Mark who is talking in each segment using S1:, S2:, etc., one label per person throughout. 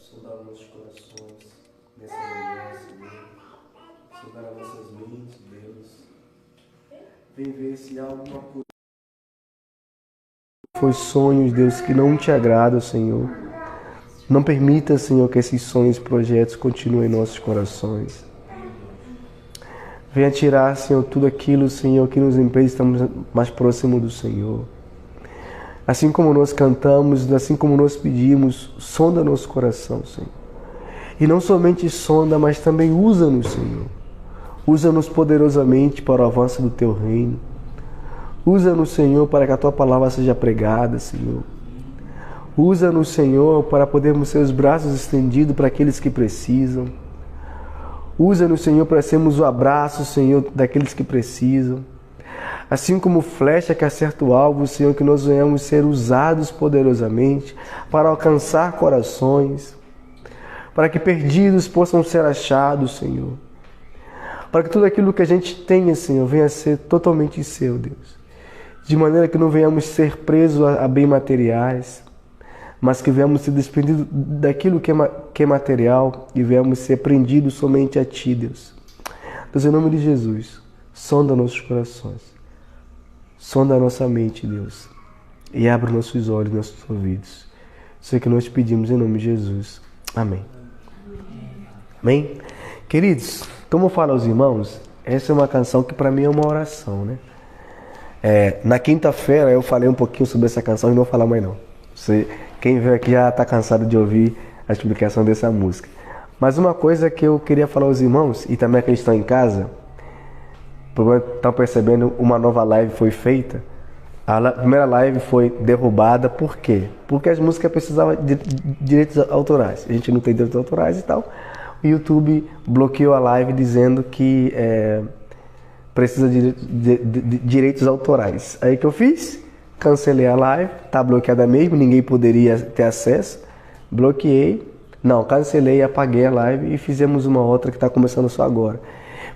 S1: sondar nossos corações nessa manhã, Senhor. Sondar as nossas mentes, Deus. Vem ver se há alguma coisa. Foi sonhos, Deus, que não te agradam, Senhor. Não permita, Senhor, que esses sonhos e projetos continuem em nossos corações. Venha tirar, Senhor, tudo aquilo, Senhor, que nos impede de estarmos mais próximos do Senhor. Assim como nós cantamos, assim como nós pedimos, sonda nosso coração, Senhor. E não somente sonda, mas também usa-nos, Senhor. Usa-nos poderosamente para o avanço do Teu reino. Usa-nos, Senhor, para que a Tua palavra seja pregada, Senhor. Usa-nos, Senhor, para podermos ser os braços estendidos para aqueles que precisam. Usa-nos, Senhor, para sermos o abraço, Senhor, daqueles que precisam. Assim como flecha que acerta o alvo, Senhor, que nós venhamos ser usados poderosamente para alcançar corações, para que perdidos possam ser achados, Senhor. Para que tudo aquilo que a gente tenha, Senhor, venha a ser totalmente seu, Deus. De maneira que não venhamos ser presos a bens materiais, mas que venhamos ser desprendidos daquilo que é material e venhamos ser prendidos somente a Ti, Deus. Deus, em nome de Jesus, sonda nossos corações, sonda a nossa mente, Deus, e abre nossos olhos, nossos ouvidos. Isso é que nós pedimos em nome de Jesus. Amém. Amém? Queridos, como eu falo aos irmãos, essa é uma canção que para mim é uma oração, né? Na quinta-feira eu falei um pouquinho sobre essa canção e não vou falar mais não. Quem veio aqui já está cansado de ouvir a explicação dessa música. Mas uma coisa que eu queria falar aos irmãos, e também aqueles que estão em casa, estão percebendo, uma nova live foi feita. A primeira live foi derrubada, por quê? Porque as músicas precisavam de direitos autorais. A gente não tem direitos autorais e tal. O YouTube bloqueou a live dizendo que precisa de direitos autorais. Aí que eu fiz? Cancelei a live, tá bloqueada mesmo, ninguém poderia ter acesso. Bloqueei, cancelei, apaguei a live e fizemos uma outra que está começando só agora.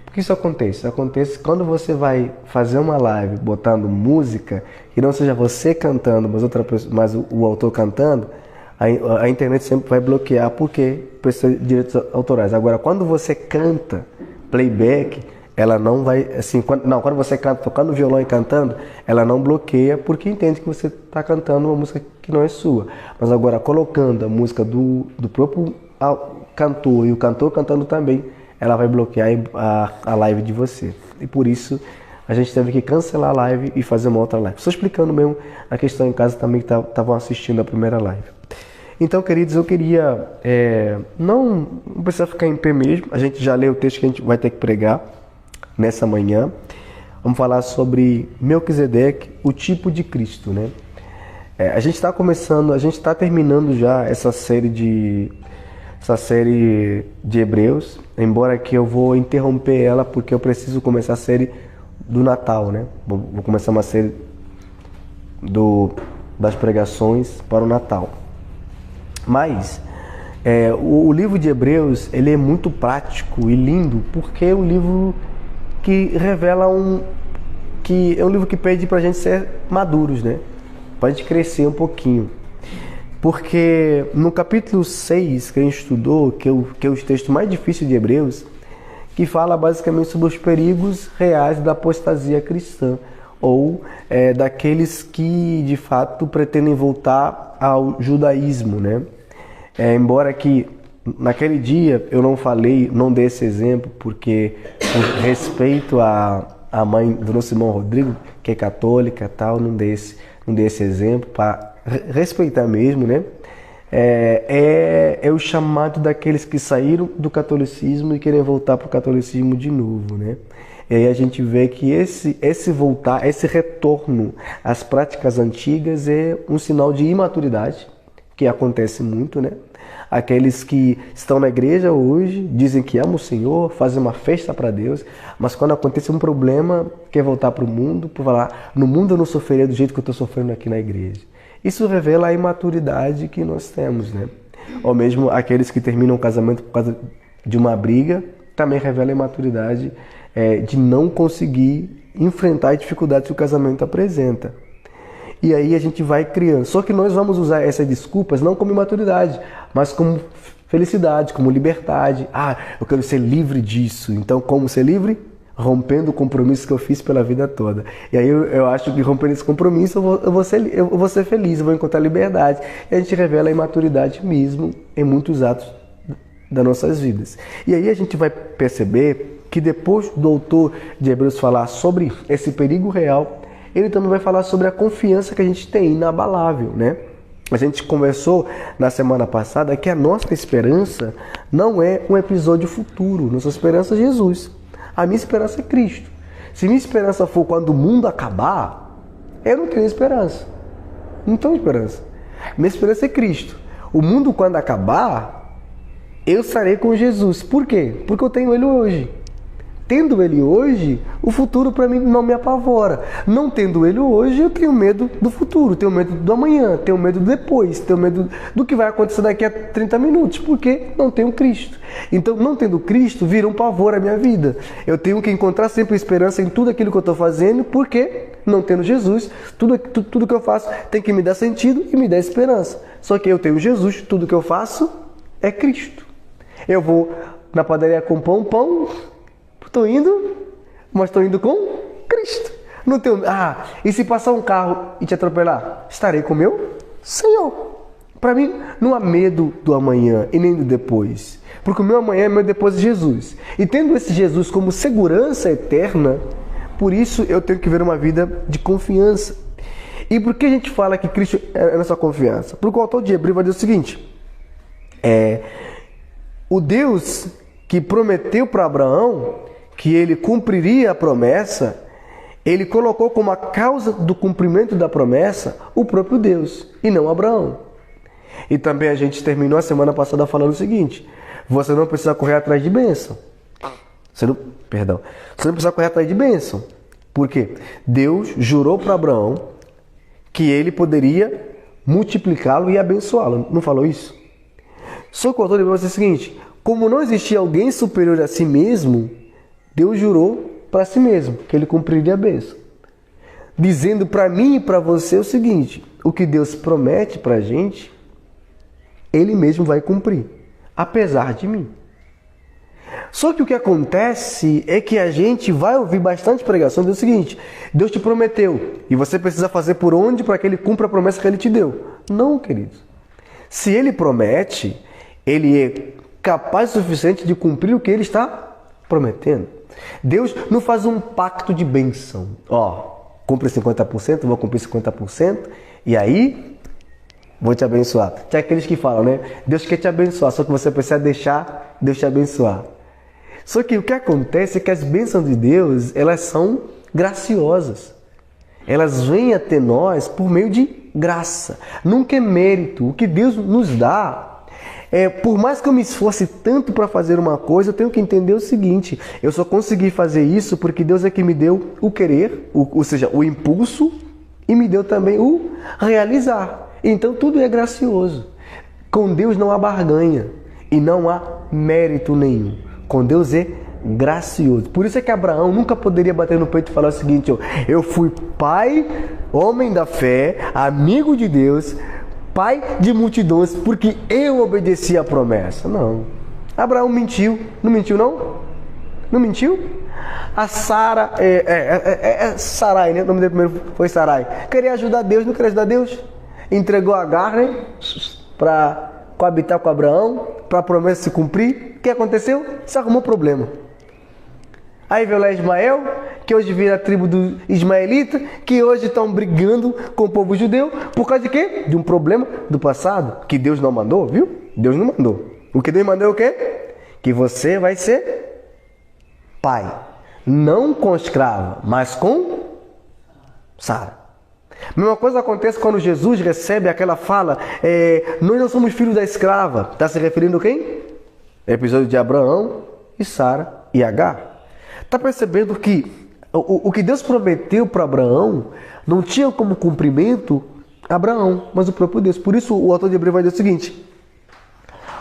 S1: Por que isso acontece? Acontece quando você vai fazer uma live botando música, que não seja você cantando, mas o autor cantando, a internet sempre vai bloquear, porque precisa de direitos autorais. Agora, quando você canta playback, ela não vai, assim, quando você canta tocando violão e cantando, ela não bloqueia, porque entende que você está cantando uma música que não é sua. Mas agora, colocando a música do próprio cantor e o cantor cantando também, ela vai bloquear a live de você. E por isso, a gente teve que cancelar a live e fazer uma outra live. Estou explicando mesmo a questão em casa também, que estavam assistindo a primeira live. Então, queridos, eu queria, não precisa ficar em pé mesmo, a gente já leu o texto que a gente vai ter que pregar nessa manhã. Vamos falar sobre Melquisedeque, o tipo de Cristo, né? A gente está terminando já essa série de Hebreus, embora que eu vou interromper ela porque eu preciso começar a série do Natal, né? Vou começar uma série das pregações para o Natal. Mas o livro de Hebreus, ele é muito prático e lindo, porque é um livro que revela que é um livro que pede para a gente ser maduros, né? Para a gente crescer um pouquinho. Porque no capítulo 6 que a gente estudou, que é o texto mais difícil de Hebreus, que fala basicamente sobre os perigos reais da apostasia cristã, ou daqueles que de fato pretendem voltar ao judaísmo, né? Embora que naquele dia eu não dei esse exemplo, porque por respeito à mãe do nosso irmão Rodrigo, que é católica, tal, não dei esse exemplo, para respeitar mesmo, né? É o chamado daqueles que saíram do catolicismo e querem voltar para o catolicismo de novo, né? E aí a gente vê que esse voltar, esse retorno às práticas antigas é um sinal de imaturidade, que acontece muito, né? Aqueles que estão na igreja hoje, dizem que amam o Senhor, fazem uma festa para Deus, mas quando acontece um problema, quer voltar para o mundo, por falar, no mundo eu não sofreria do jeito que eu estou sofrendo aqui na igreja. Isso revela a imaturidade que nós temos, né? Ou mesmo aqueles que terminam o casamento por causa de uma briga, também revela a imaturidade de não conseguir enfrentar as dificuldades que o casamento apresenta. E aí a gente vai criando. Só que nós vamos usar essas desculpas não como imaturidade, mas como felicidade, como liberdade. Ah, eu quero ser livre disso. Então, como ser livre? Rompendo o compromisso que eu fiz pela vida toda. E aí eu acho que rompendo esse compromisso eu vou ser feliz, eu vou encontrar liberdade. E a gente revela a imaturidade mesmo em muitos atos das nossas vidas. E aí a gente vai perceber que depois do autor de Hebreus falar sobre esse perigo real, ele também vai falar sobre a confiança que a gente tem, inabalável, né? A gente conversou na semana passada que a nossa esperança não é um episódio futuro, nossa esperança é Jesus. A minha esperança é Cristo. Se minha esperança for quando o mundo acabar, eu não tenho esperança. Não tenho esperança. Minha esperança é Cristo. O mundo quando acabar, eu estarei com Jesus. Por quê? Porque eu tenho Ele hoje. Tendo Ele hoje, o futuro para mim não me apavora. Não tendo Ele hoje, eu tenho medo do futuro, tenho medo do amanhã, tenho medo do depois, tenho medo do que vai acontecer daqui a 30 minutos, porque não tenho Cristo. Então, não tendo Cristo, vira um pavor a minha vida. Eu tenho que encontrar sempre esperança em tudo aquilo que eu estou fazendo, porque, não tendo Jesus, tudo que eu faço tem que me dar sentido e me dar esperança. Só que eu tenho Jesus, tudo que eu faço é Cristo. Eu vou na padaria comprar um pão, estou indo, mas estou indo com Cristo. Não tenho, e se passar um carro e te atropelar? Estarei com o meu Senhor. Para mim, não há medo do amanhã e nem do depois. Porque o meu amanhã é meu depois de Jesus. E tendo esse Jesus como segurança eterna, por isso eu tenho que ver uma vida de confiança. E por que a gente fala que Cristo é a nossa confiança? Porque o autor de Hebreus vai dizer o seguinte: o Deus que prometeu para Abraão que ele cumpriria a promessa, ele colocou como a causa do cumprimento da promessa o próprio Deus, e não Abraão. E também a gente terminou a semana passada falando o seguinte: você não precisa correr atrás de bênção. Você não precisa correr atrás de bênção. Por quê? Deus jurou para Abraão que ele poderia multiplicá-lo e abençoá-lo. Não falou isso? Só que o autor de Hebreus diz o seguinte: como não existia alguém superior a si mesmo, Deus jurou para si mesmo que ele cumpriria a bênção, dizendo para mim e para você o seguinte: o que Deus promete para a gente, Ele mesmo vai cumprir, apesar de mim. Só que o que acontece é que a gente vai ouvir bastante pregação do seguinte: Deus te prometeu e você precisa fazer por onde para que Ele cumpra a promessa que Ele te deu. Não, queridos. Se Ele promete, Ele é capaz o suficiente de cumprir o que Ele está prometendo. Deus não faz um pacto de bênção. Cumpre 50%, vou cumprir 50%, e aí vou te abençoar. Tem aqueles que falam, né? Deus quer te abençoar, só que você precisa deixar Deus te abençoar. Só que o que acontece é que as bênçãos de Deus, elas são graciosas. Elas vêm até nós por meio de graça. Nunca é mérito. O que Deus nos dá, por mais que eu me esforce tanto para fazer uma coisa, eu tenho que entender o seguinte: eu só consegui fazer isso porque Deus é que me deu o querer, ou seja, o impulso, e me deu também o realizar. Então tudo é gracioso. Com Deus não há barganha e não há mérito nenhum. Com Deus é gracioso. Por isso é que Abraão nunca poderia bater no peito e falar o seguinte: eu fui pai, homem da fé, amigo de Deus, pai de multidões, porque eu obedeci à promessa. Não. Abraão mentiu. Não mentiu, não? Não mentiu? A Sara, Sarai, né? O nome dele primeiro foi Sarai. Queria ajudar Deus, não queria ajudar Deus. Entregou Agar, né? Para coabitar com Abraão, para a promessa se cumprir. O que aconteceu? Se arrumou problema. Aí veio lá Ismael, que hoje vira a tribo do Ismaelita, que hoje estão brigando com o povo judeu, por causa de quê? De um problema do passado, que Deus não mandou, viu? Deus não mandou. O que Deus mandou é o quê? Que você vai ser pai. Não com escrava, mas com Sara. A mesma coisa acontece quando Jesus recebe aquela fala: nós não somos filhos da escrava. Está se referindo a quem? Episódio de Abraão e Sara e Agar. Está percebendo que o que Deus prometeu para Abraão não tinha como cumprimento Abraão, mas o próprio Deus. Por isso o autor de Hebreus vai dizer o seguinte: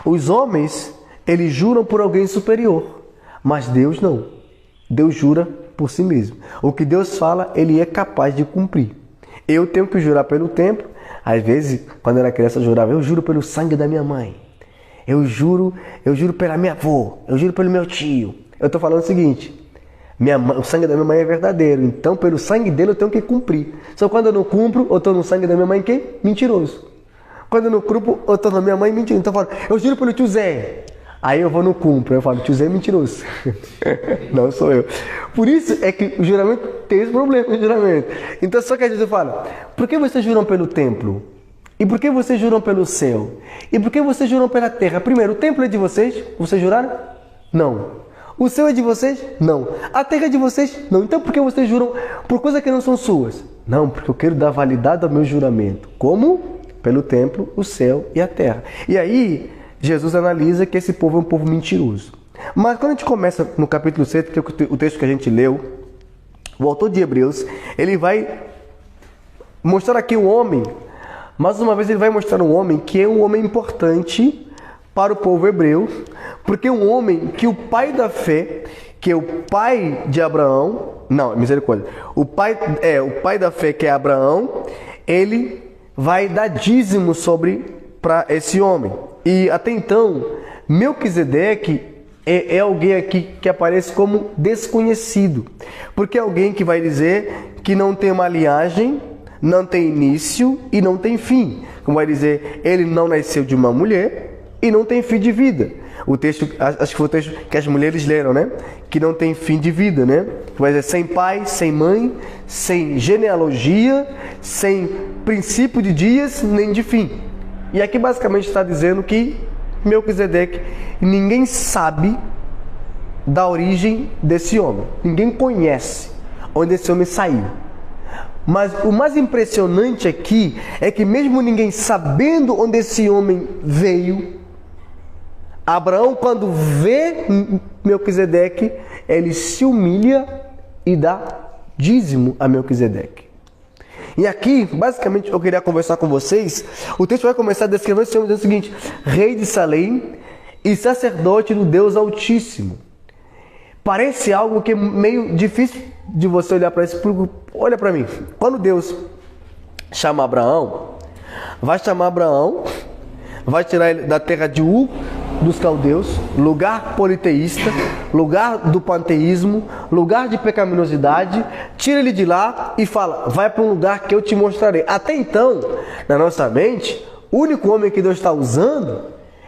S1: os homens, eles juram por alguém superior, mas Deus não. Deus jura por si mesmo. O que Deus fala, Ele é capaz de cumprir. Eu tenho que jurar pelo tempo. Às vezes, quando eu era criança, eu jurava: eu juro pelo sangue da minha mãe. eu juro pela minha avó, eu juro pelo meu tio. Eu estou falando o seguinte, o sangue da minha mãe é verdadeiro, então pelo sangue dele eu tenho que cumprir. Só quando eu não cumpro, eu estou no sangue da minha mãe, quem? Mentiroso. Quando eu não cumpro, eu estou na minha mãe mentiroso. Então eu falo, eu juro pelo tio Zé. Aí eu vou no cumpro, eu falo, tio Zé é mentiroso. Não sou eu. Por isso é que o juramento tem esse problema, o juramento. Então só que às vezes eu falo, por que vocês juram pelo templo? E por que vocês juram pelo céu? E por que vocês juram pela terra? Primeiro, o templo é de vocês? Vocês juraram? Não. O céu é de vocês? Não. A terra é de vocês? Não. Então por que vocês juram por coisas que não são suas? Não, porque eu quero dar validade ao meu juramento. Como? Pelo templo, o céu e a terra. E aí, Jesus analisa que esse povo é um povo mentiroso. Mas quando a gente começa no capítulo 7, que é o texto que a gente leu, o autor de Hebreus, ele vai mostrar aqui um homem, mais uma vez ele vai mostrar um homem que é um homem importante para o povo hebreu, porque é um homem que o pai da fé, que é o pai de Abraão, não, misericórdia, o pai da fé, que é Abraão, ele vai dar dízimo para esse homem. E até então, Melquisedeque é alguém aqui que aparece como desconhecido, porque é alguém que vai dizer que não tem uma linhagem, não tem início e não tem fim. Como vai dizer, ele não nasceu de uma mulher e não tem fim de vida. O texto, acho que foi o texto que as mulheres leram, né? Que não tem fim de vida, né? Vai dizer, sem pai, sem mãe, sem genealogia, sem princípio de dias, nem de fim. E aqui basicamente está dizendo que Melquisedeque, ninguém sabe da origem desse homem. Ninguém conhece onde esse homem saiu. Mas o mais impressionante aqui é que mesmo ninguém sabendo onde esse homem veio, Abraão, quando vê Melquisedeque, ele se humilha e dá dízimo a Melquisedeque. E aqui, basicamente, eu queria conversar com vocês. O texto vai começar descrevendo esse homem dizendo o seguinte: rei de Salém e sacerdote do Deus Altíssimo. Parece algo que é meio difícil de você olhar para isso. Olha para mim. Quando Deus chama Abraão, vai tirar ele da terra de Ur, dos caldeus, lugar politeísta, lugar do panteísmo, lugar de pecaminosidade, tira ele de lá e fala, vai para um lugar que eu te mostrarei. Até então, na nossa mente, o único homem que Deus está usando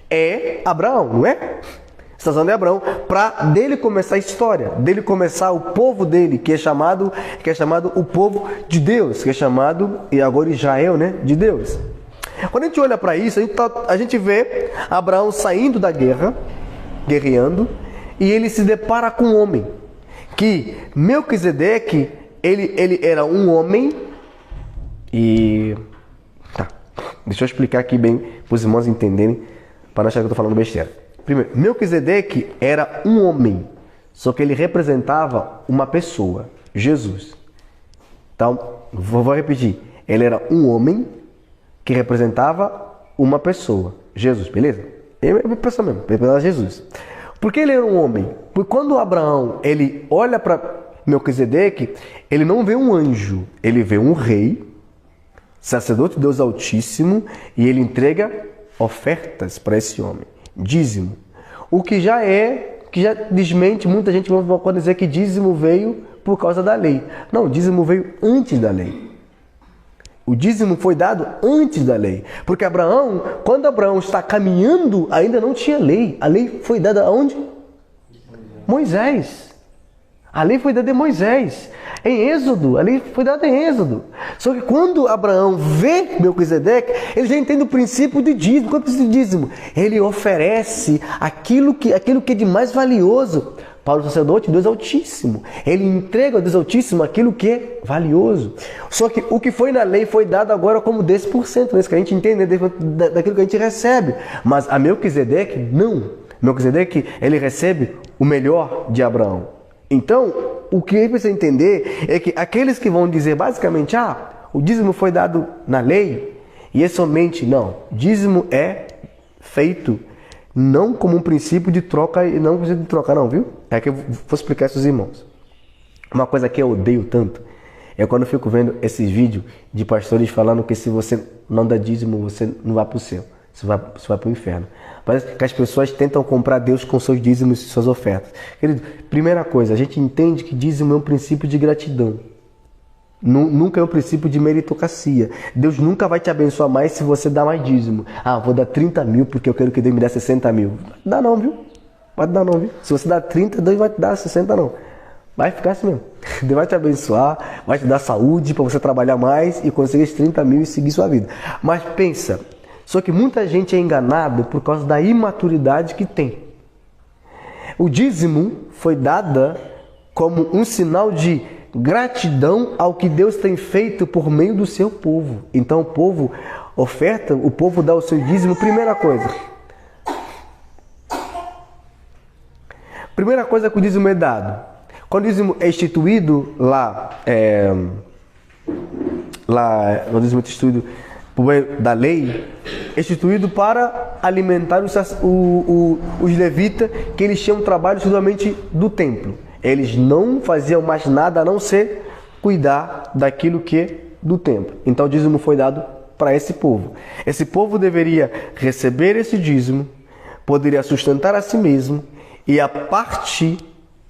S1: é Abraão, não é? Está usando Abraão para dele começar a história, dele começar o povo dele, que é chamado o povo de Deus, que é chamado, e agora Israel, né, de Deus. Quando a gente olha para isso, a gente vê Abraão saindo da guerra, guerreando, e ele se depara com um homem, que Melquisedeque, ele era um homem, e... Tá, deixa eu explicar aqui bem, para os irmãos entenderem, para não achar que eu estou falando besteira. Primeiro, Melquisedeque era um homem, só que ele representava uma pessoa, Jesus. Então, vou repetir, ele era um homem, que representava uma pessoa, Jesus, beleza? É uma pessoa mesmo, representava Jesus. Por que ele era um homem? Porque quando Abraão ele olha para Melquisedeque, ele não vê um anjo, ele vê um rei, sacerdote de Deus Altíssimo, e ele entrega ofertas para esse homem, dízimo. O que já desmente, muita gente pode dizer que dízimo veio por causa da lei. Não, dízimo veio antes da lei. O dízimo foi dado antes da lei. Porque Abraão, quando Abraão está caminhando, ainda não tinha lei. A lei foi dada aonde? Moisés. A lei foi dada em Moisés. Em Êxodo, a lei foi dada em Êxodo. Só que quando Abraão vê Melquisedeque, ele já entende o princípio de dízimo. Qual é o princípio de dízimo? Ele oferece aquilo que é de mais valioso para o sacerdote Deus Altíssimo. Ele entrega ao Deus Altíssimo aquilo que é valioso. Só que o que foi na lei foi dado agora como 10%, né? Que a gente entende, né? Daquilo que a gente recebe. Mas a Melquisedeque, não. Melquisedeque, ele recebe o melhor de Abraão. Então, o que a gente precisa entender é que aqueles que vão dizer basicamente, o dízimo foi dado na lei, e é somente, não. Dízimo é feito não como um princípio de troca, e não princípio de troca não, viu? É que eu vou explicar isso aos irmãos. Uma coisa que eu odeio tanto é quando eu fico vendo esses vídeos de pastores falando que se você não dá dízimo, você não vai para o céu. você vai para o inferno. Parece que as pessoas tentam comprar Deus com seus dízimos e suas ofertas. Querido, primeira coisa, a gente entende que dízimo é um princípio de gratidão. Nunca é um princípio de meritocracia. Deus nunca vai te abençoar mais se você dá mais dízimo. Ah, vou dar 30 mil porque eu quero que Deus me dê 60 mil. Não dá não, viu? Pode dar não, viu? Se você dá 30, Deus vai te dar 60 não. Vai ficar assim mesmo. Deus vai te abençoar, vai te dar saúde para você trabalhar mais e conseguir esses 30 mil e seguir sua vida. Mas pensa, só que muita gente é enganada por causa da imaturidade que tem. O dízimo foi dado como um sinal de gratidão ao que Deus tem feito por meio do seu povo. Então o povo oferta, o povo dá o seu dízimo. Primeira coisa que o dízimo é dado. Quando o dízimo é instituído o dízimo é instituído por meio da lei, é instituído para alimentar os levitas, que eles tinham trabalho exclusivamente do templo. Eles não faziam mais nada a não ser cuidar daquilo que é do templo. Então o dízimo foi dado para esse povo. Esse povo deveria receber esse dízimo, poderia sustentar a si mesmo, e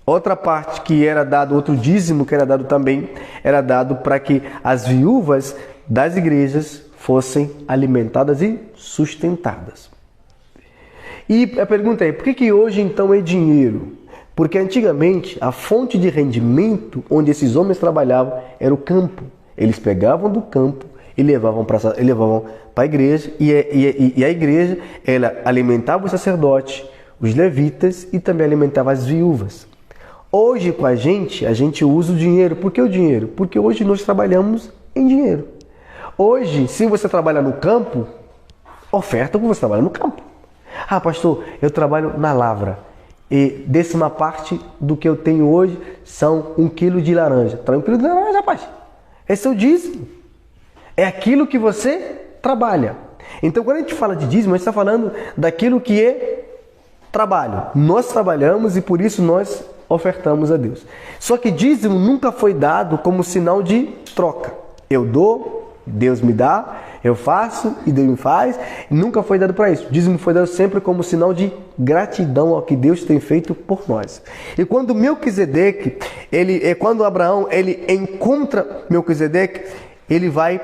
S1: outra parte que era dado, outro dízimo que era dado também, era dado para que as viúvas das igrejas fossem alimentadas e sustentadas. E a pergunta é, por que hoje então é dinheiro? Porque antigamente a fonte de rendimento onde esses homens trabalhavam era o campo. Eles pegavam do campo e levavam para a igreja, e a igreja ela alimentava os sacerdotes, os levitas e também alimentava as viúvas. Hoje com a gente usa o dinheiro. Por que o dinheiro? Porque hoje nós trabalhamos em dinheiro. Hoje, se você trabalha no campo, oferta porque você trabalha no campo. Ah, pastor, eu trabalho na lavra. E 10% do que eu tenho hoje são 1 quilo de laranja. Traz 1 quilo de laranja, rapaz. Esse é o dízimo. É aquilo que você trabalha. Então, quando a gente fala de dízimo, a gente está falando daquilo que é trabalho. Nós trabalhamos e por isso nós ofertamos a Deus. Só que dízimo nunca foi dado como sinal de troca. Eu dou, Deus me dá, eu faço e Deus me faz. Nunca foi dado para isso. Dízimo foi dado sempre como sinal de gratidão ao que Deus tem feito por nós. E quando Melquisedeque, quando Abraão encontra Melquisedeque, ele vai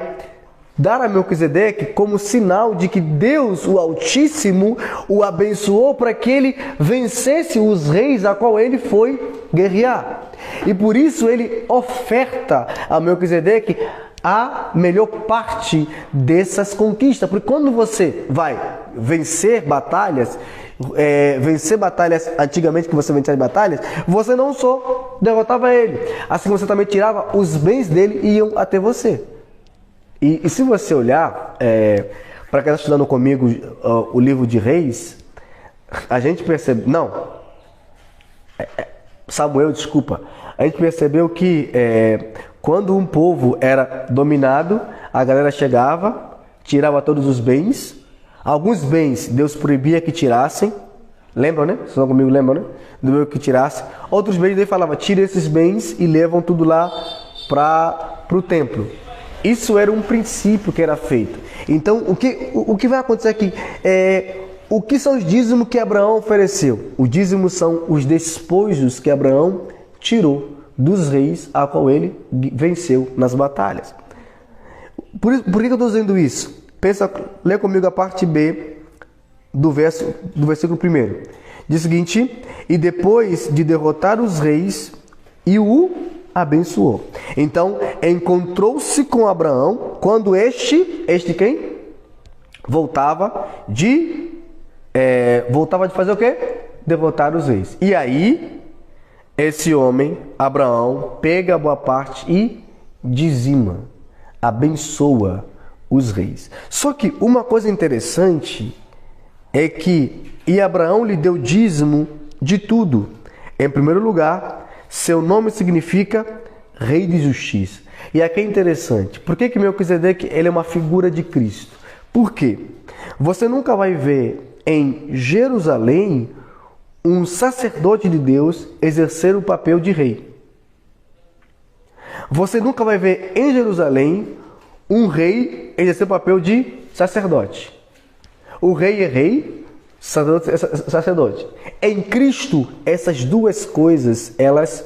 S1: dar a Melquisedeque como sinal de que Deus, o Altíssimo, o abençoou para que ele vencesse os reis a qual ele foi guerrear. E por isso ele oferta a Melquisedeque a melhor parte dessas conquistas. Porque quando você vai vencer batalhas, antigamente que você vencia as batalhas, você não só derrotava ele, assim você também tirava os bens dele e iam até você. E se você olhar, para quem está estudando comigo o livro de Reis, a gente percebe... Samuel, desculpa. A gente percebeu que quando um povo era dominado, a galera chegava, tirava todos os bens. Alguns bens Deus proibia que tirassem. Lembram, né? Vocês estão comigo, lembram, né? Do que tirasse. Outros bens Deus falava, tira esses bens e levam tudo lá para o templo. Isso era um princípio que era feito. Então, o que vai acontecer aqui? O que são os dízimos que Abraão ofereceu? Os dízimos são os despojos que Abraão tirou dos reis a qual ele venceu nas batalhas. Por que eu estou dizendo isso? Lê comigo a parte B do versículo 1. Diz o seguinte: e depois de derrotar os reis, e o abençoou. Então, encontrou-se com Abraão quando este quem? Voltava de fazer o quê? Derrotar os reis. E aí, esse homem, Abraão, pega a boa parte e dizima, abençoa os reis. Só que uma coisa interessante é que Abraão lhe deu dízimo de tudo. Em primeiro lugar, seu nome significa Rei de Justiça. E aqui é interessante. Por que Melquisedeque ele é uma figura de Cristo? Por quê? Você nunca vai ver em Jerusalém um sacerdote de Deus exercer o papel de rei. Você nunca vai ver em Jerusalém um rei exercer o papel de sacerdote. O rei é rei, sacerdote é sacerdote. Em Cristo, essas duas coisas, elas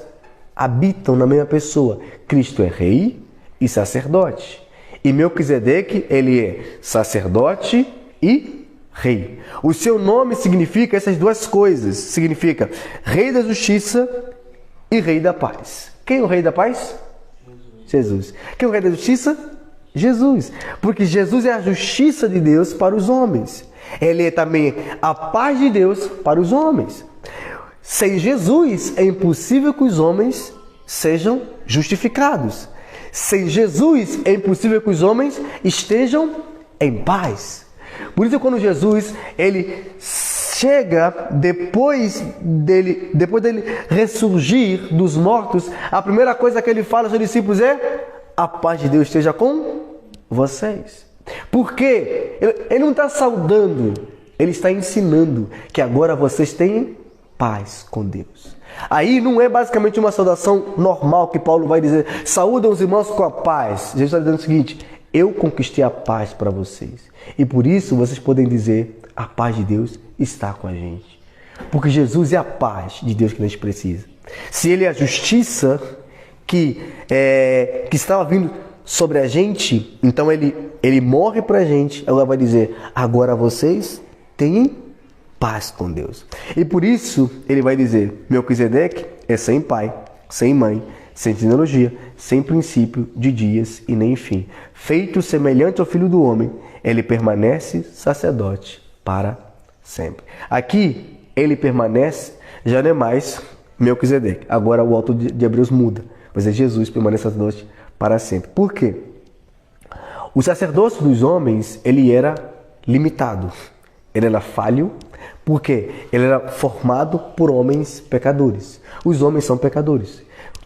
S1: habitam na mesma pessoa. Cristo é rei e sacerdote. E Melquisedeque, ele é sacerdote e rei. O seu nome significa essas duas coisas. Significa rei da justiça e rei da paz. Quem é o rei da paz? Jesus. Quem é o rei da justiça? Jesus. Porque Jesus é a justiça de Deus para os homens. Ele é também a paz de Deus para os homens. Sem Jesus, é impossível que os homens sejam justificados. Sem Jesus, é impossível que os homens estejam em paz. Por isso, quando Jesus ele chega depois dele ressurgir dos mortos, a primeira coisa que ele fala aos seus discípulos é: a paz de Deus esteja com vocês. Por quê? Ele não está saudando, ele está ensinando que agora vocês têm paz com Deus. Aí não é basicamente uma saudação normal que Paulo vai dizer: saúdam os irmãos com a paz. Jesus está dizendo o seguinte: eu conquistei a paz para vocês. E por isso vocês podem dizer: a paz de Deus está com a gente. Porque Jesus é a paz de Deus que a gente precisa. Se Ele é a justiça que estava vindo sobre a gente, então Ele morre para a gente. Agora vai dizer: agora vocês têm paz com Deus. E por isso Ele vai dizer: Melquisedeque é sem pai, sem mãe, sem genealogia, sem princípio de dias e nem fim. Feito semelhante ao Filho do Homem, ele permanece sacerdote para sempre. Aqui, ele permanece, já não é mais Melquisedeque. Agora o autor de Hebreus muda. Mas é Jesus permanece sacerdote para sempre. Por quê? O sacerdócio dos homens, ele era limitado. Ele era falho, porque ele era formado por homens pecadores. Os homens são pecadores.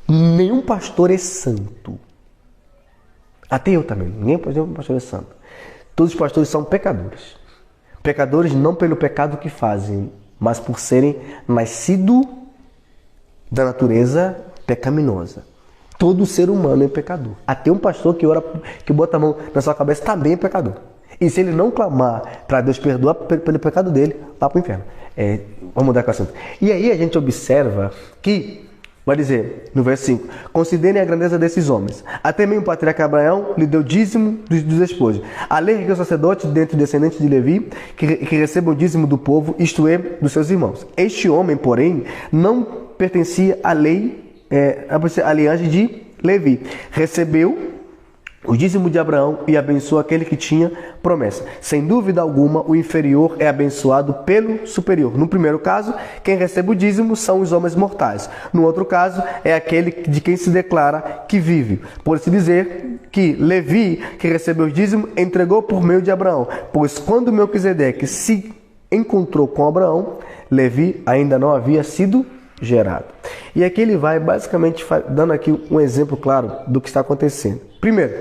S1: Nenhum pastor é santo. Até eu também. Nenhum pastor é santo. Todos os pastores são pecadores. Pecadores não pelo pecado que fazem, mas por serem nascidos da natureza pecaminosa. Todo ser humano é pecador. Até um pastor que ora, que bota a mão na sua cabeça também é pecador. E se ele não clamar para Deus perdoar pelo pecado dele, vai para o inferno. Vamos mudar com o assunto. E aí a gente observa que, vai dizer no verso 5: considerem a grandeza desses homens. Até mesmo o patriarca Abraão lhe deu dízimo dos despojos. A lei requer o sacerdote dentre os descendentes de Levi que recebam o dízimo do povo, isto é, dos seus irmãos. Este homem, porém, não pertencia à lei, à linhagem de Levi. Recebeu o dízimo de Abraão e abençoou aquele que tinha promessa. Sem dúvida alguma, o inferior é abençoado pelo superior. No primeiro caso, quem recebe o dízimo são os homens mortais. No outro caso, é aquele de quem se declara que vive. Pode-se dizer que Levi, que recebeu o dízimo, entregou por meio de Abraão. Pois quando Melquisedeque se encontrou com Abraão, Levi ainda não havia sido gerado. E aqui ele vai basicamente dando aqui um exemplo claro do que está acontecendo. Primeiro,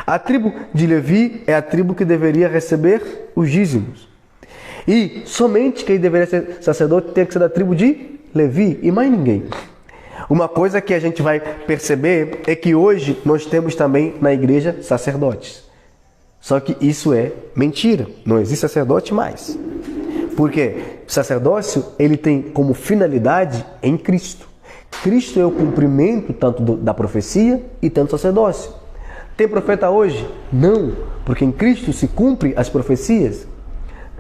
S1: a tribo de Levi é a tribo que deveria receber os dízimos. E somente quem deveria ser sacerdote tem que ser da tribo de Levi e mais ninguém. Uma coisa que a gente vai perceber é que hoje nós temos também na igreja sacerdotes. Só que isso é mentira. Não existe sacerdote mais. Porque o sacerdócio ele tem como finalidade em Cristo. Cristo é o cumprimento tanto da profecia e tanto do sacerdócio. Tem profeta hoje? Não, porque em Cristo se cumpre as profecias.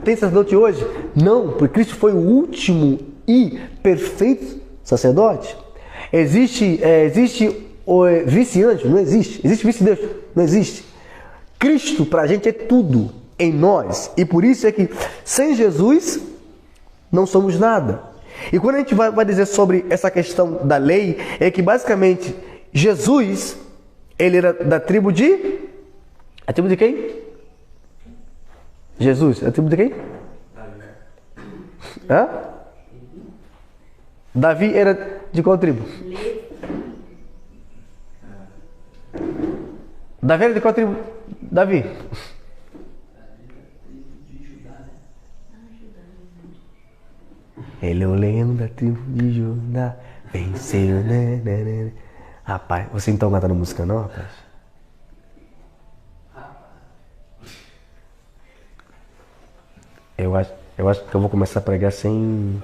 S1: Tem sacerdote hoje? Não, porque Cristo foi o último e perfeito sacerdote. Existe vice-anjo? Não existe. Existe vice-deus? Não existe. Cristo para a gente é tudo em nós. E por isso é que sem Jesus não somos nada. E quando a gente vai dizer sobre essa questão da lei, é que basicamente Jesus, ele era da tribo de... A tribo de quem? Jesus, a tribo de quem? Hã? Davi era de qual tribo? Davi era de qual tribo? Davi? Ele é o leão da tribo de Judá, venceu, né? Rapaz, você então cantando música não, rapaz? eu acho que eu vou começar a pregar sem...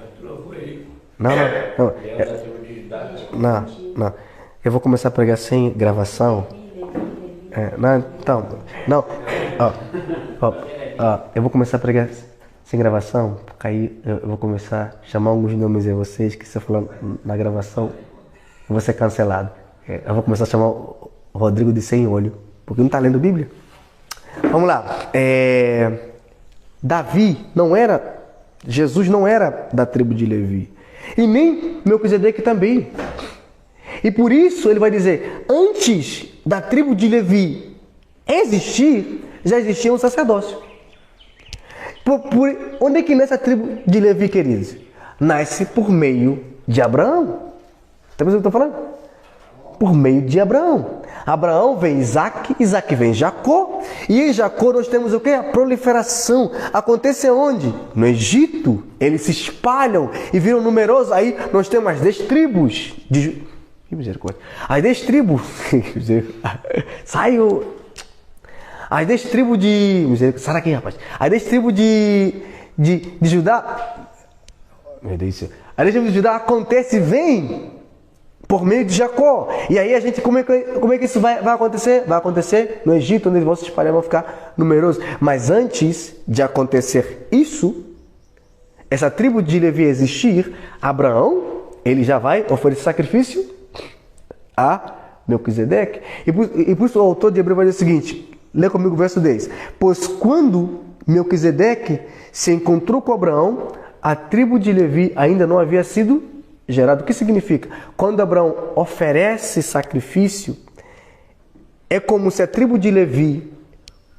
S1: Não. Não. Eu vou começar a pregar sem gravação. Eu vou começar a pregar sem gravação, porque aí eu vou começar a chamar alguns nomes a vocês, que se eu falar na gravação, eu vou ser cancelado. Eu vou começar a chamar o Rodrigo de sem olho, porque não está lendo Bíblia. Vamos lá. Jesus não era da tribo de Levi. E nem Melquisedeque também. E por isso ele vai dizer, antes da tribo de Levi existir, já existia um sacerdócio. Onde é que nasce a tribo de Levi, queridos? Nasce por meio de Abraão. Está vendo o que eu estou falando? Por meio de Abraão. Abraão vem Isaac, Isaac vem Jacó. E em Jacó nós temos o quê? A proliferação. Acontece onde? No Egito. Eles se espalham e viram numerosos. Aí nós temos as 10 tribos de... Que misericórdia. As 10 tribos... Saiu... As 10 tribos de... Sai daqui, rapaz. As 10 tribos de Judá... Meu Deus do céu. As 10 tribos de Judá acontece e vem por meio de Jacó. E aí a gente... Como é que isso vai acontecer? Vai acontecer no Egito, onde eles vão se espalhar, vão ficar numerosos. Mas antes de acontecer isso, essa tribo de Levi existir, Abraão, ele já vai oferecer sacrifício a Melquisedeque. E por isso o autor de Hebreu vai dizer o seguinte... Lê comigo o verso 10. Pois quando Melquisedeque se encontrou com Abraão, a tribo de Levi ainda não havia sido gerada. O que significa? Quando Abraão oferece sacrifício, é como se a tribo de Levi,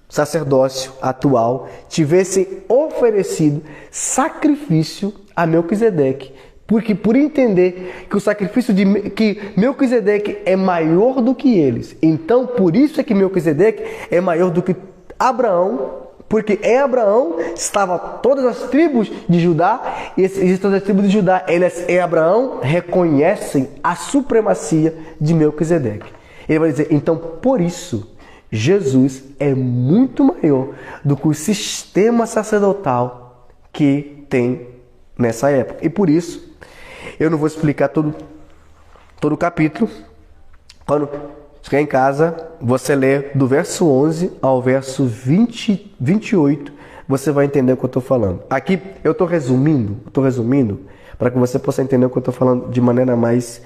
S1: sacerdócio atual, tivesse oferecido sacrifício a Melquisedeque. Porque por entender que o sacrifício que Melquisedeque é maior do que eles. Então, por isso é que Melquisedeque é maior do que Abraão, porque em Abraão estava todas as tribos de Judá, e todas as tribos de Judá, elas em Abraão reconhecem a supremacia de Melquisedeque. Ele vai dizer, então, por isso, Jesus é muito maior do que o sistema sacerdotal que tem nessa época. E por isso, eu não vou explicar todo o capítulo. Quando chegar em casa, você lê do verso 11 ao verso 28, você vai entender o que eu estou falando. Aqui eu estou resumindo para que você possa entender o que eu estou falando de maneira mais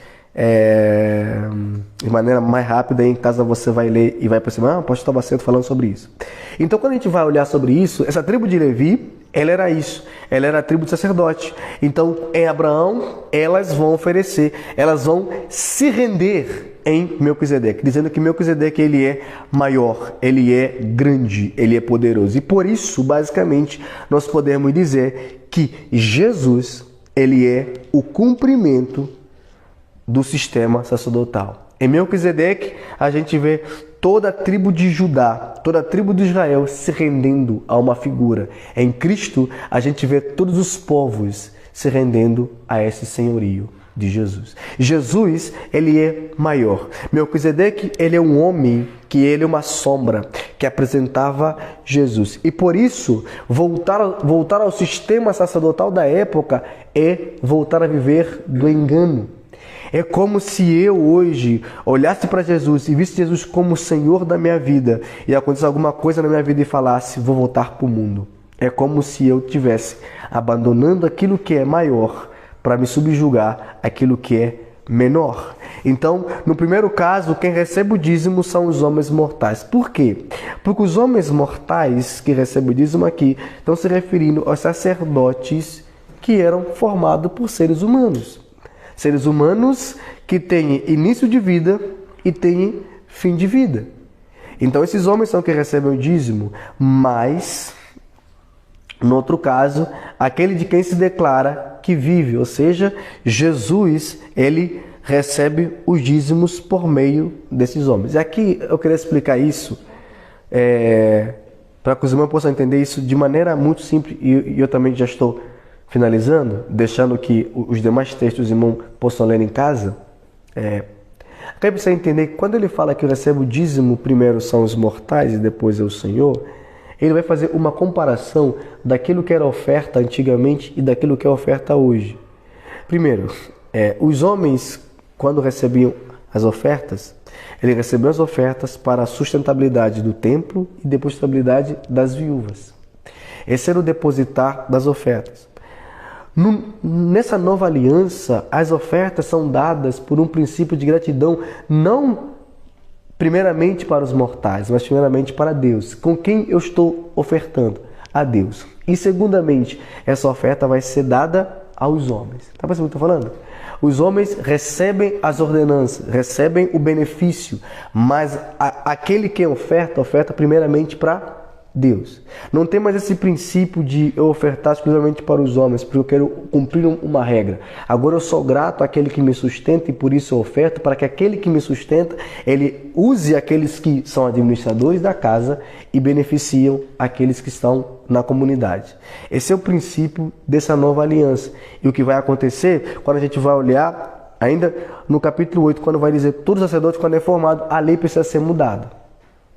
S1: rápida. Em casa você vai ler e vai perceber, o pastor Baceto falando sobre isso. Então, quando a gente vai olhar sobre isso, essa tribo de Levi, ela era isso, ela era a tribo de sacerdote. Então, em Abraão, elas vão oferecer, elas vão se render em Melquisedeque, dizendo que Melquisedeque ele é maior, ele é grande, ele é poderoso. E por isso, basicamente, nós podemos dizer que Jesus, ele é o cumprimento do sistema sacerdotal. Em Melquisedeque, a gente vê toda a tribo de Judá, toda a tribo de Israel se rendendo a uma figura. Em Cristo, a gente vê todos os povos se rendendo a esse senhorio de Jesus. Jesus, ele é maior. Melquisedeque, ele é um homem que ele é uma sombra que apresentava Jesus. E por isso, voltar ao sistema sacerdotal da época é voltar a viver do engano. É como se eu hoje olhasse para Jesus e visse Jesus como o Senhor da minha vida e acontecesse alguma coisa na minha vida e falasse, vou voltar para o mundo. É como se eu estivesse abandonando aquilo que é maior para me subjugar aquilo que é menor. Então, no primeiro caso, quem recebe o dízimo são os homens mortais. Por quê? Porque os homens mortais que recebem o dízimo aqui estão se referindo aos sacerdotes que eram formados por seres humanos. Seres humanos que têm início de vida e têm fim de vida. Então, esses homens são que recebem o dízimo, mas, no outro caso, aquele de quem se declara que vive, ou seja, Jesus, ele recebe os dízimos por meio desses homens. E aqui eu queria explicar isso, para que os irmãos possam entender isso de maneira muito simples, e eu também já estou finalizando, deixando que os demais textos os irmãos possam ler em casa. Quer você entender que quando ele fala que recebe o dízimo, primeiro são os mortais e depois é o Senhor, ele vai fazer uma comparação daquilo que era oferta antigamente e daquilo que é oferta hoje. Primeiro, os homens, quando recebiam as ofertas, eles recebiam as ofertas para a sustentabilidade do templo e depois a sustentabilidade das viúvas. Esse era o depositar das ofertas. Nessa nova aliança, as ofertas são dadas por um princípio de gratidão, não primeiramente para os mortais, mas primeiramente para Deus. Com quem eu estou ofertando? A Deus. E segundamente, essa oferta vai ser dada aos homens. Está percebendo o que eu estou falando? Os homens recebem as ordenanças, recebem o benefício, mas aquele que oferta primeiramente para Deus. Não tem mais esse princípio de eu ofertar exclusivamente para os homens, porque eu quero cumprir uma regra. Agora eu sou grato àquele que me sustenta e por isso eu oferto, para que aquele que me sustenta, ele use aqueles que são administradores da casa e beneficiam aqueles que estão na comunidade. Esse é o princípio dessa nova aliança. E o que vai acontecer quando a gente vai olhar, ainda no capítulo 8, quando vai dizer todo sacerdote, quando é formado, a lei precisa ser mudada.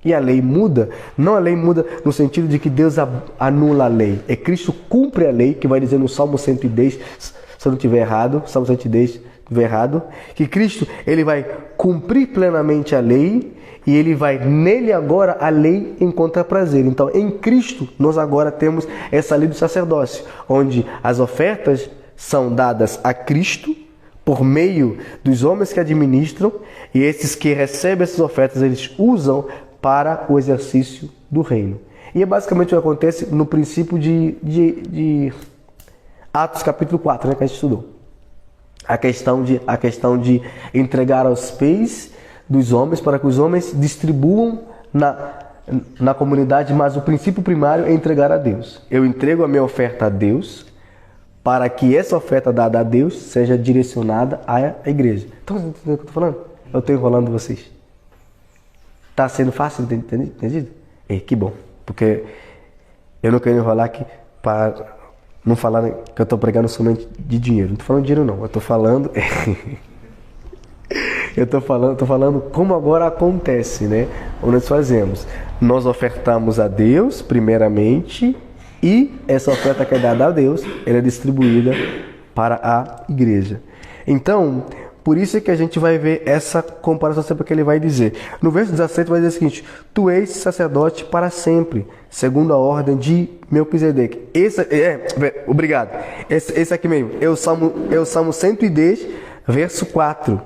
S1: E a lei muda, não a lei muda no sentido de que Deus anula a lei. É Cristo cumpre a lei, que vai dizer no Salmo 110, se eu não estiver errado, Salmo 110, se estiver errado, que Cristo ele vai cumprir plenamente a lei e ele vai, nele agora, a lei encontra prazer. Então, em Cristo, nós agora temos essa lei do sacerdócio, onde as ofertas são dadas a Cristo, por meio dos homens que administram, e esses que recebem essas ofertas, eles usam para o exercício do reino. E é basicamente o que acontece no princípio de Atos capítulo 4, né, que a gente estudou. A questão de entregar aos pés dos homens, para que os homens distribuam na comunidade, mas o princípio primário é entregar a Deus. Eu entrego a minha oferta a Deus, para que essa oferta dada a Deus seja direcionada à igreja. Então, entendeu o que eu estou falando? Eu estou enrolando vocês. Tá sendo fácil, entendido? Que bom, porque eu não quero enrolar aqui para não falar que eu estou pregando somente de dinheiro. Não estou falando de dinheiro não, eu estou falando... eu estou falando como agora acontece, né? O que nós fazemos? Nós ofertamos a Deus, primeiramente, e essa oferta que é dada a Deus, ela é distribuída para a igreja. Então, por isso é que a gente vai ver essa comparação sempre que ele vai dizer. No verso 17 vai dizer o seguinte: tu és sacerdote para sempre, segundo a ordem de Melquisedeque. Obrigado. Esse aqui mesmo, é o Salmo 110, verso 4,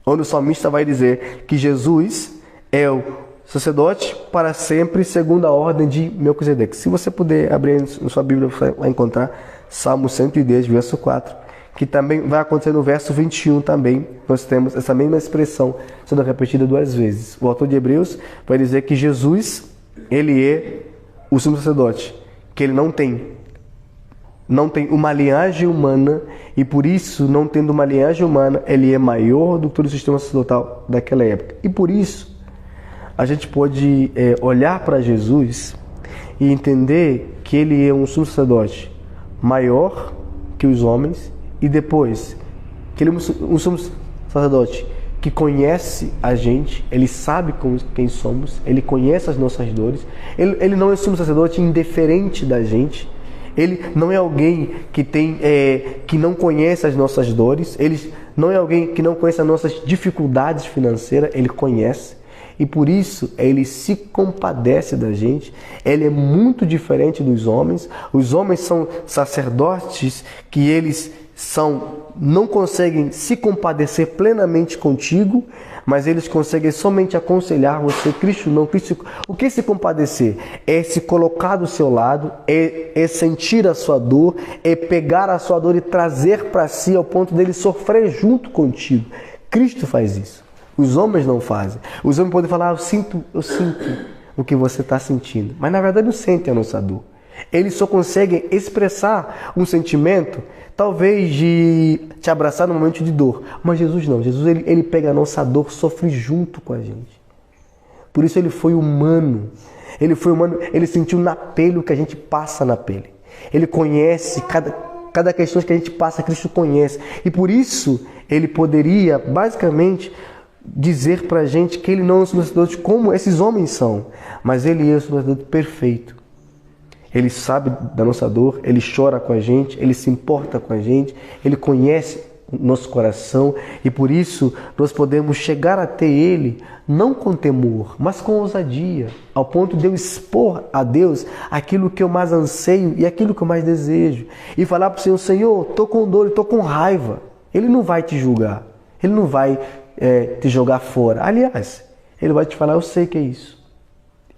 S1: onde o salmista vai dizer que Jesus é o sacerdote para sempre, segundo a ordem de Melquisedeque. Se você puder abrir na sua Bíblia, você vai encontrar Salmo 110, verso 4. Que também vai acontecer no verso 21 também. Nós temos essa mesma expressão sendo repetida 2 vezes. O autor de Hebreus vai dizer que Jesus, ele é o sumo sacerdote, que ele não tem uma linhagem humana, e por isso, não tendo uma linhagem humana, ele é maior do que todo o sistema sacerdotal daquela época. E por isso, a gente pode olhar para Jesus e entender que ele é um sumo sacerdote maior que os homens, e depois, que ele é um sumo sacerdote que conhece a gente, ele sabe quem somos, ele conhece as nossas dores, ele não é um sumo sacerdote indiferente da gente, ele não é alguém que não conhece as nossas dores, ele não é alguém que não conhece as nossas dificuldades financeiras, ele conhece, e por isso ele se compadece da gente. Ele é muito diferente dos homens. Os homens são sacerdotes que eles não conseguem se compadecer plenamente contigo, mas eles conseguem somente aconselhar você. Cristo não. Cristo, o que é se compadecer? É se colocar do seu lado, é sentir a sua dor, é pegar a sua dor e trazer para si ao ponto dele sofrer junto contigo. Cristo faz isso. Os homens não fazem. Os homens podem falar: eu sinto o que você está sentindo, mas na verdade não sentem a nossa dor. Eles só conseguem expressar um sentimento, talvez de te abraçar no momento de dor. Mas Jesus não. Jesus ele pega a nossa dor, sofre junto com a gente. Por isso ele foi humano. Ele foi humano, ele sentiu na pele o que a gente passa na pele. Ele conhece cada questão que a gente passa, Cristo conhece. E por isso ele poderia, basicamente, dizer pra gente que ele não é um sacerdote como esses homens são, mas ele é um sacerdote perfeito. Ele sabe da nossa dor, Ele chora com a gente, Ele se importa com a gente, Ele conhece o nosso coração e por isso nós podemos chegar até Ele não com temor, mas com ousadia, ao ponto de eu expor a Deus aquilo que eu mais anseio e aquilo que eu mais desejo e falar para o Senhor, Senhor, estou com dor, estou com raiva. Ele não vai te julgar, Ele não vai te jogar fora. Aliás, Ele vai te falar, eu sei que é isso,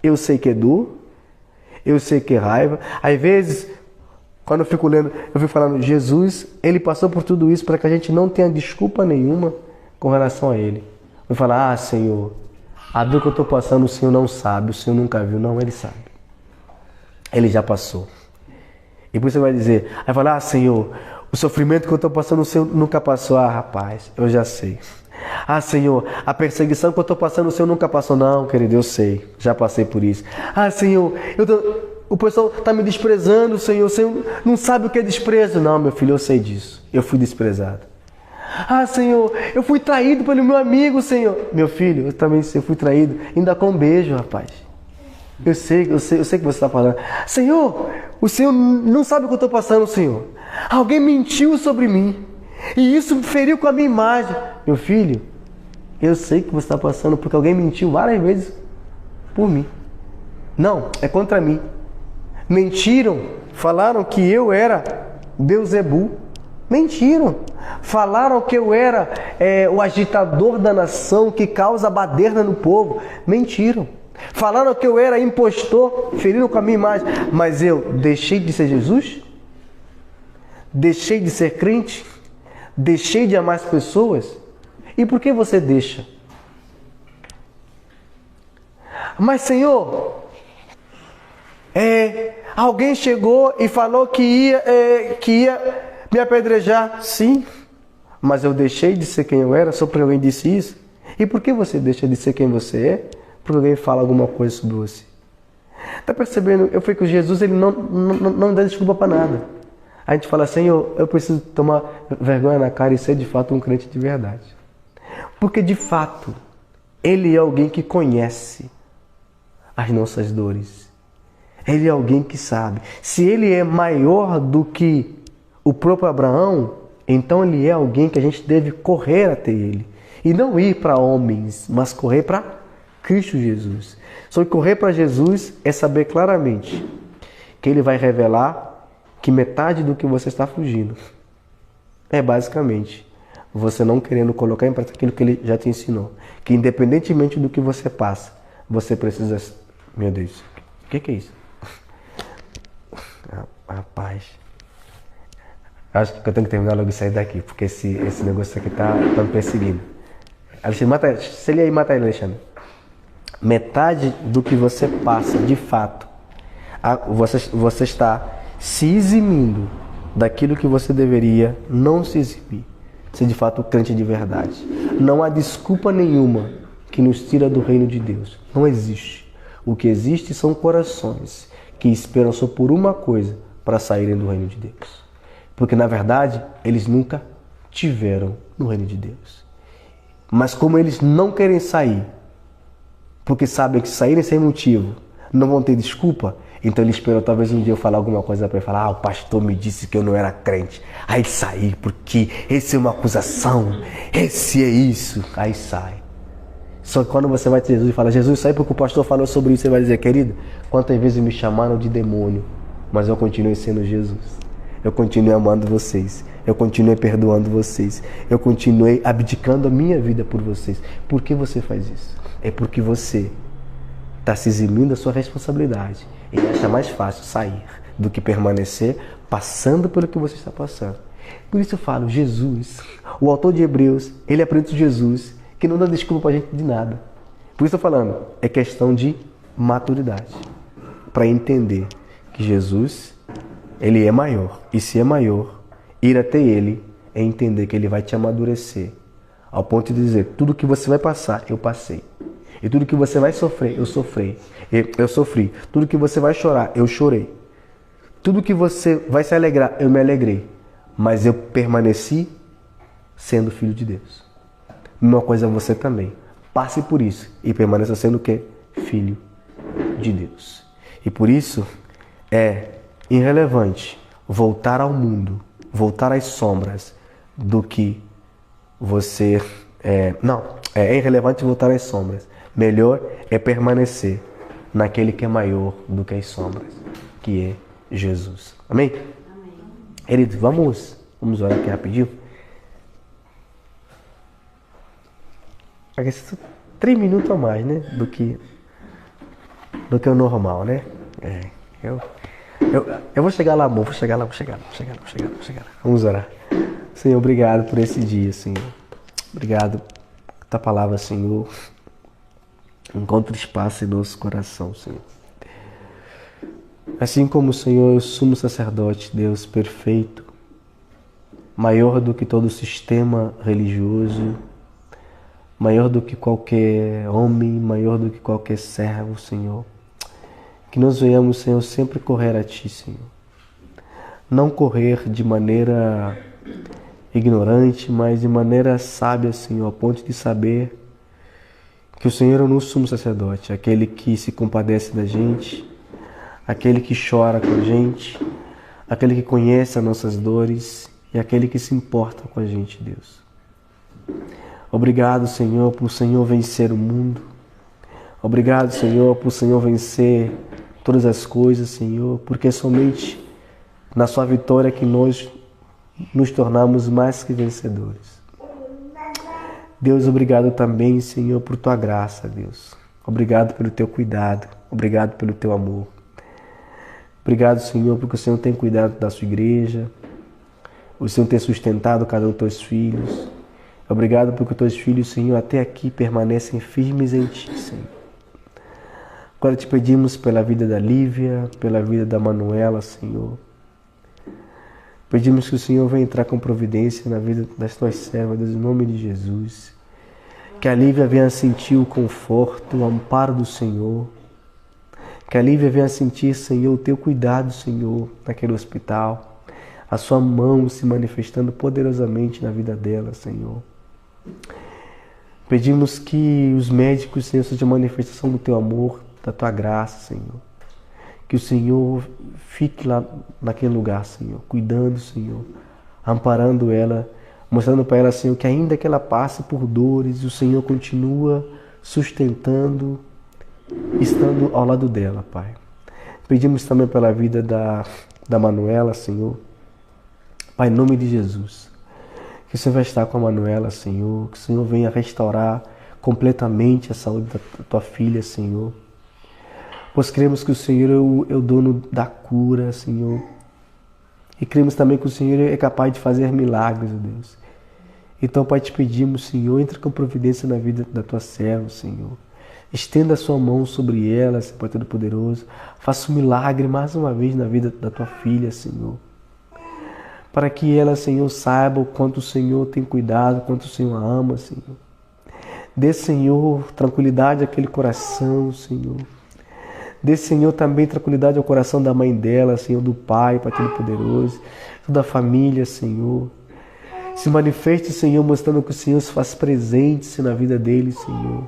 S1: eu sei que é dor, eu sei que é raiva. Às vezes, quando eu fico lendo, eu fico falando, Jesus, Ele passou por tudo isso para que a gente não tenha desculpa nenhuma com relação a Ele. Eu vou falar, Senhor, a dor que eu estou passando o Senhor não sabe, o Senhor nunca viu. Não, Ele sabe. Ele já passou. E por isso você vai dizer, vai falar, Senhor, o sofrimento que eu estou passando o Senhor nunca passou. Ah, rapaz, eu já sei. Ah, Senhor, a perseguição que eu estou passando o Senhor nunca passou. Não, querido, eu sei, já passei por isso. Ah, Senhor, o pessoal está me desprezando, Senhor, o Senhor não sabe o que é desprezo. Não, meu filho, eu sei disso, eu fui desprezado. Ah, Senhor, eu fui traído pelo meu amigo, Senhor. Meu filho, eu também fui traído, ainda com um beijo, rapaz. Eu sei que você está falando. Senhor, o Senhor não sabe o que eu estou passando, Senhor. Alguém mentiu sobre mim. E isso feriu com a minha imagem. Meu filho, eu sei que você está passando porque alguém mentiu várias vezes por mim. Não, é contra mim. Mentiram, falaram que eu era Beuzebu. Mentiram. Falaram que eu era o agitador da nação que causa baderna no povo. Mentiram. Falaram que eu era impostor, feriram com a minha imagem. Mas eu deixei de ser Jesus? Deixei de ser crente? Deixei de amar as pessoas? E por que você deixa? Mas, Senhor, alguém chegou e falou que ia me apedrejar. Sim, mas eu deixei de ser quem eu era só porque alguém disse isso? E por que você deixa de ser quem você é? Porque alguém fala alguma coisa sobre você. Está percebendo? Eu fui com Jesus, Ele não dá desculpa para nada. A gente fala, Senhor, eu preciso tomar vergonha na cara e ser de fato um crente de verdade. Porque de fato, Ele é alguém que conhece as nossas dores. Ele é alguém que sabe. Se Ele é maior do que o próprio Abraão, então Ele é alguém que a gente deve correr até Ele. E não ir para homens, mas correr para Cristo Jesus. Só que correr para Jesus é saber claramente que Ele vai revelar que metade do que você está fugindo é basicamente você não querendo colocar em prática aquilo que Ele já te ensinou. Que independentemente do que você passa, você precisa... Meu Deus, o que é isso? Rapaz, acho que eu tenho que terminar logo isso aí daqui, porque esse negócio aqui tá me perseguindo. Alexandre, se ele aí, mata ele, Alexandre. Metade do que você passa, de fato, você está se eximindo daquilo que você deveria não se eximir. Ser de fato crente de verdade. Não há desculpa nenhuma que nos tira do reino de Deus. Não existe. O que existe são corações que esperam só por uma coisa para saírem do reino de Deus. Porque na verdade, eles nunca tiveram no reino de Deus. Mas como eles não querem sair, porque sabem que saírem sem motivo não vão ter desculpa, então ele esperou talvez um dia eu falar alguma coisa para ele falar, o pastor me disse que eu não era crente, aí saí porque esse é uma acusação, esse é isso, aí sai. Só que quando você vai ter Jesus e fala, Jesus, sai porque o pastor falou sobre isso, você vai dizer, querido, quantas vezes me chamaram de demônio, mas eu continuei sendo Jesus, eu continuei amando vocês, eu continuei perdoando vocês, eu continuei abdicando a minha vida por vocês. Por que você faz isso? É porque você está se eximindo da sua responsabilidade e acha mais fácil sair do que permanecer passando pelo que você está passando. Por isso eu falo, Jesus, o autor de Hebreus, ele apresenta Jesus, que não dá desculpa para a gente de nada. Por isso eu estou falando, é questão de maturidade, para entender que Jesus, ele é maior, e se é maior, ir até ele é entender que ele vai te amadurecer, ao ponto de dizer, tudo que você vai passar, eu passei. E tudo que você vai sofrer, eu sofri. Tudo que você vai chorar, eu chorei. Tudo que você vai se alegrar, eu me alegrei. Mas eu permaneci sendo filho de Deus. Uma coisa você também. Passe por isso e permaneça sendo o quê? Filho de Deus. E por isso, É irrelevante voltar ao mundo, voltar às sombras, do que você... é irrelevante voltar às sombras. Melhor é permanecer naquele que é maior do que as sombras, que é Jesus. Amém?
S2: Amém.
S1: Queridos, vamos orar aqui rapidinho. Aqui 3 minutos a mais, né? Do que o normal, né? Eu vou chegar lá, amor. Vou chegar lá. Vamos orar. Senhor, obrigado por esse dia, Senhor. Obrigado por tua palavra, Senhor. Encontre espaço em nosso coração, Senhor. Assim como o Senhor é o sumo sacerdote, Deus perfeito, maior do que todo o sistema religioso, maior do que qualquer homem, maior do que qualquer servo, Senhor. Que nós venhamos, Senhor, sempre correr a Ti, Senhor. Não correr de maneira ignorante, mas de maneira sábia, Senhor, a ponto de saber que o Senhor é o nosso sumo sacerdote, aquele que se compadece da gente, aquele que chora com a gente, aquele que conhece as nossas dores e aquele que se importa com a gente, Deus. Obrigado, Senhor, por o Senhor vencer o mundo. Obrigado, Senhor, por o Senhor vencer todas as coisas, Senhor, porque é somente na sua vitória que nós nos tornamos mais que vencedores. Deus, obrigado também, Senhor, por tua graça, Deus. Obrigado pelo teu cuidado, obrigado pelo teu amor. Obrigado, Senhor, porque o Senhor tem cuidado da sua igreja, o Senhor tem sustentado cada um dos teus filhos. Obrigado porque os teus filhos, Senhor, até aqui permanecem firmes em Ti, Senhor. Agora te pedimos pela vida da Lívia, pela vida da Manuela, Senhor. Pedimos que o Senhor venha entrar com providência na vida das tuas servas, Deus, em nome de Jesus. Que a Lívia venha sentir o conforto, o amparo do Senhor. Que a Lívia venha sentir, Senhor, o teu cuidado, Senhor, naquele hospital. A sua mão se manifestando poderosamente na vida dela, Senhor. Pedimos que os médicos, Senhor, sejam manifestação do teu amor, da tua graça, Senhor. Que o Senhor fique lá naquele lugar, Senhor, cuidando, Senhor, amparando ela, mostrando para ela, Senhor, que ainda que ela passe por dores, o Senhor continua sustentando, estando ao lado dela, Pai. Pedimos também pela vida da Manuela, Senhor. Pai, em nome de Jesus, que o Senhor vai estar com a Manuela, Senhor, que o Senhor venha restaurar completamente a saúde da tua filha, Senhor. Pois cremos que o Senhor é o dono da cura, Senhor. E cremos também que o Senhor é capaz de fazer milagres, ó Deus. Então, Pai, te pedimos, Senhor, entre com providência na vida da tua serva, Senhor. Estenda a sua mão sobre ela, Senhor Pai Todo-Poderoso. Faça um milagre mais uma vez na vida da tua filha, Senhor. Para que ela, Senhor, saiba o quanto o Senhor tem cuidado, o quanto o Senhor a ama, Senhor. Dê, Senhor, tranquilidade àquele coração, Senhor. Dê, Senhor, também tranquilidade ao coração da mãe dela, Senhor, do pai, Pai Todo-Poderoso, toda a família, Senhor. Se manifeste, Senhor, mostrando que o Senhor se faz presente na vida deles, Senhor.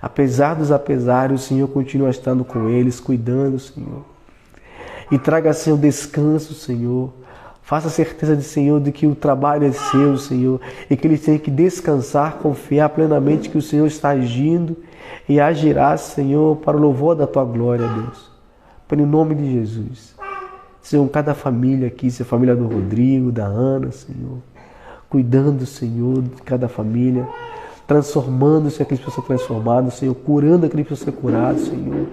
S1: Apesar dos apesares, o Senhor continua estando com eles, cuidando, Senhor. E traga, Senhor, descanso, Senhor. Faça a certeza de, Senhor, de que o trabalho é seu, Senhor, e que eles têm que descansar, confiar plenamente que o Senhor está agindo e agirá, Senhor, para o louvor da tua glória, Deus. Pelo nome de Jesus. Senhor, cada família aqui, Senhor, a família do Rodrigo, da Ana, Senhor, cuidando, Senhor, de cada família, transformando-se aqueles que precisam ser transformados, Senhor, curando aqueles que precisam ser curados, Senhor,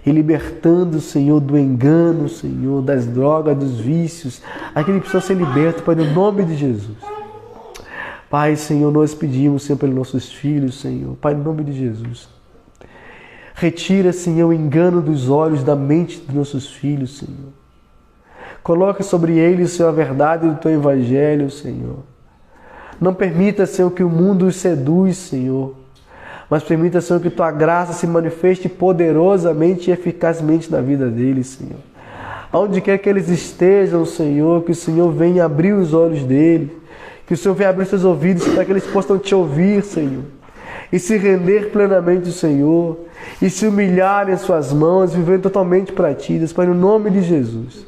S1: e libertando, Senhor, do engano, Senhor, das drogas, dos vícios, aquele que precisa ser liberto, Pai, no nome de Jesus. Pai, Senhor, nós pedimos, Senhor, pelos nossos filhos, Senhor, Pai, no nome de Jesus. Retira, Senhor, o engano dos olhos, da mente dos nossos filhos, Senhor. Coloque sobre eles, Senhor, a verdade do Teu Evangelho, Senhor. Não permita, Senhor, que o mundo os seduz, Senhor. Mas permita, Senhor, que Tua graça se manifeste poderosamente e eficazmente na vida deles, Senhor. Aonde quer que eles estejam, Senhor, que o Senhor venha abrir os olhos deles. Que o Senhor venha abrir seus ouvidos para que eles possam Te ouvir, Senhor. e se render plenamente ao Senhor, e se humilhar em suas mãos, viver totalmente para ti, Deus Pai, no nome de Jesus.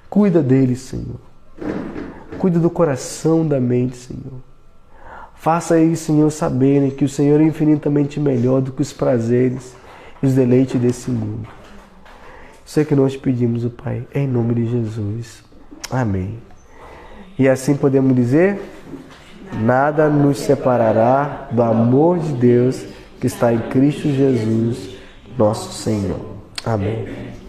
S1: Cuida deles, Senhor. Cuida do coração, da mente, Senhor. Faça eles, Senhor, saberem que o Senhor é infinitamente melhor do que os prazeres e os deleites desse mundo. Isso é que nós pedimos, ó Pai, em nome de Jesus. Amém. E assim podemos dizer: nada nos separará do amor de Deus que está em Cristo Jesus, nosso Senhor. Amém.